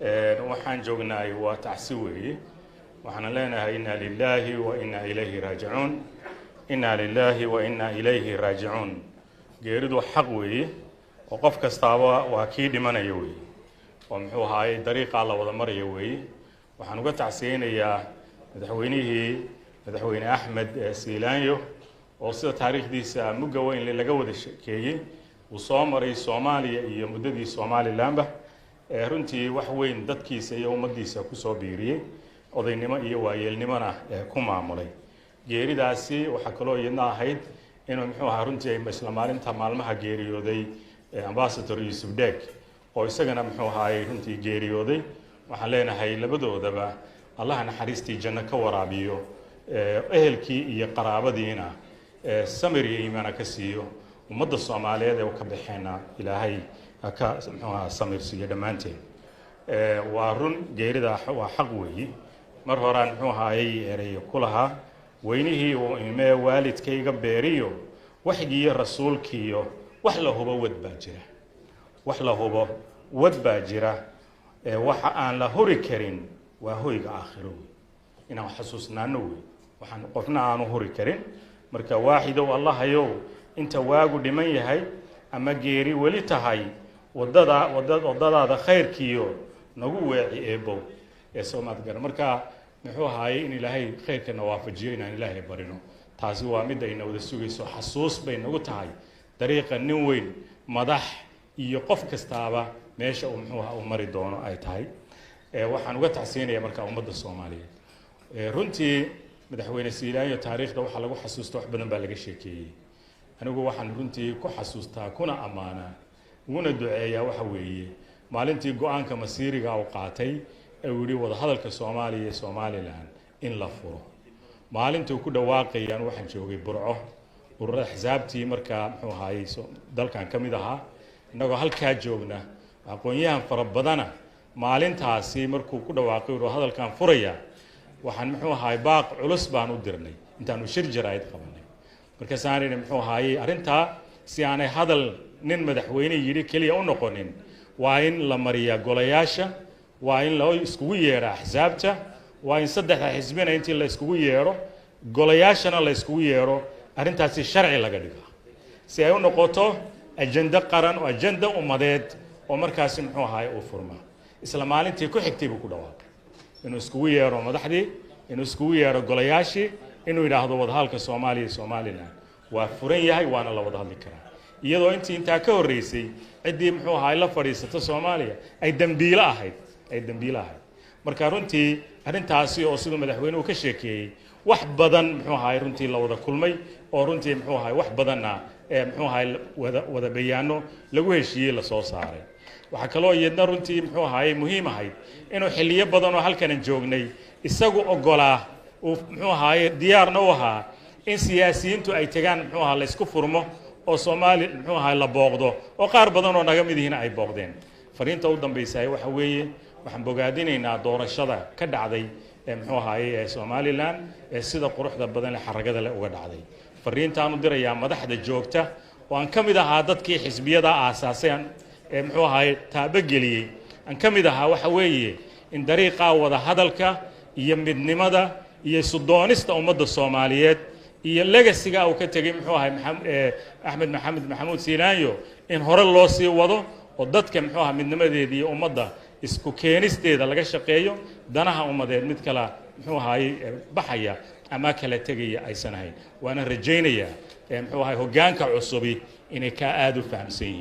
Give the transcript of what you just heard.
waxaan joognay waa tacsi weeye waxaan leenahay inna lillahi wa inna ilayhi raaji'uun inna lillahi wa inna ilayhi raaji'uun geeridu xaq weeye oo qof kastaaba waa kii dhimanayo weeye oo muxuu ahaay dariiqa la wada marayo weeye waxaan uga tacsiyeynayaa madaxweyne Axmed Siilaanyo oo sida taariikhdiisa mugga weyn laga wada sheekeeyay uu soo maray Soomaaliya iyo muddadii Somalilandba runtii wax weyn dadkiisa iyo ummadiisa ku soo biiriyay odaynimo iyo waayeelnimona ku maamulay geeridaasi waxa kaloo iyadna ahayd inuu muxuu ahaa runtii isla maalinta maalmaha geeriyooday ambassador Yusuf Deg oo isagana muxuu ahaa runtii geeriyooday waxaan leenahay labadoodaba Allah naxariistii janno ka waraabiyo ehelkii iyo qaraabadiina samir iyo iimaan ka siiyo ummadda Soomaaliyeed ee ka baxeena Ilaahay ka muxuu samir siiyo dhamaanteen waa run geerida waa xaq weeye mar horaan muxuu ahaayay ereyo kulaha weynihii oo imee waalidkayga beeriyo waxgiyo rasuulkiyo wax la hubo wad baa jira waxa aan la huri karin waa hoyga aakhiro inaan xasuusnaano waxaan qofna aanu huri karin marka waaxido Allah ayow inta waagu dhiman yahay ama geeri wali tahay wadada khayrkiyo nagu weeci eebo Soomaad gar marka muxuu ahaay in Ilaahay khayrka nawaafajiyo inaan Ilaahay barino taasi waa mid ay wada sugayso xasuus bay nagu tahay dariiqa nin weyn madax iyo qof kastaaba meesha uu muxuu ahaa mari doono ay tahay waxaan uga tacsiyeynayaa marka ummadda Soomaaliyeed runtii madaxweyne Siilaanyo taariikhda waxa lagu xasuusto wax badan baa laga sheekeeyay anigu waxaan runtii ku xasuustaa kuna amaana una duceeyaa waxa weeye maalintii go'aanka masiiriga uu qaatay ee wili wada hadalka Soomaaliya iyo Somaliland in la furo maalintii ku dhawaaqayaan waxaan joogay Burco ururada xisaabtii marka muxuu ahaayay dalkan kamid ahaa inagoo halka joogna aqoonyahan fara badana maalintaasi markuu ku dhawaaqay oo hadalkan furaya waxaan muxuu ahaay baaq culus baan u dirnay intaanu shir jaraa'id qabanay marka saarina muxuu ahaayay arinta si aanay hadal nin madaxweyne yiri kaliya u noqonin waa in la mariyaa golayaasha waa in la iskugu yeero xisaabta waa in saddexda xisbina intii la iskugu yeero golayaashana la iskugu yeero arintaasi sharci laga dhigo si ay u noqoto ajenda qaran oo ajenda ummadeed oo markaas muxuu ahaay oo furma isla maalintii ku xigtay buu ku dhawaaqay inuu iskugu yeero madaxdii inuu iskugu yeero golayaashii inuu yiraahdo wada halka Soomaaliya Somaliland waa furan yahay waana la wada hadli karaa iyadoo inta ka horeysay cidii muxuu ahaay la fadhiisato Soomaaliya ay dambiilo ahayd marka runtii arintaasi oo sidoo madaxweynuhu ka sheekeeyay wax badan muxuu ahaay runtii la wada kulmay oo runtii muxuu ahaay wax badanna muxuu ahaay wada bayaano lagu heshiiyay la soo saaray waxa kaloo iyadna runtii muxuu ahaay muhiim ahayd inuu xilliyo badan oo halkan joognay isagu ogolaa oo muxuu ahaay diyaarna u ahaa in siyaasiyiintu ay tagaan muxuu ahaa la isku furmo oo Soomaali muxuu ahaay la booqdo oo qaar badan oo naga mid yihiin ay booqdeen fariinta u dambeysay waxa weeye waxaan bogaadinaynaa doorashada ka dhacday muxuu ahaay Somaliland sida quruxda badan ee xaragada leh uga dhacday fariintaan u dirayaa madaxda joogta oo aan kamid ahaa dadkii xisbiyada aasaasay muxuu ahaay taabageliyay aan kamid ahaa waxa weeye in dariiqa wada hadalka iyo midnimada iyo sudoonista ummadda Soomaaliyeed iyo legacy-ga uu ka tagay muxuu ahaay Axmed Maxamuud Siilaanyo in hore loo sii wado oo dadka muxuu ahaa midnimadeedii iyo ummadda isku keenisteeda laga shaqeeyo danaha ummadeed mid kala muxuu ahaay baxaya ama kala tagaya aysan ahayn waana rajaynayaa muxuu ahaay hoggaanka cusubi inay ka aad u fahamsan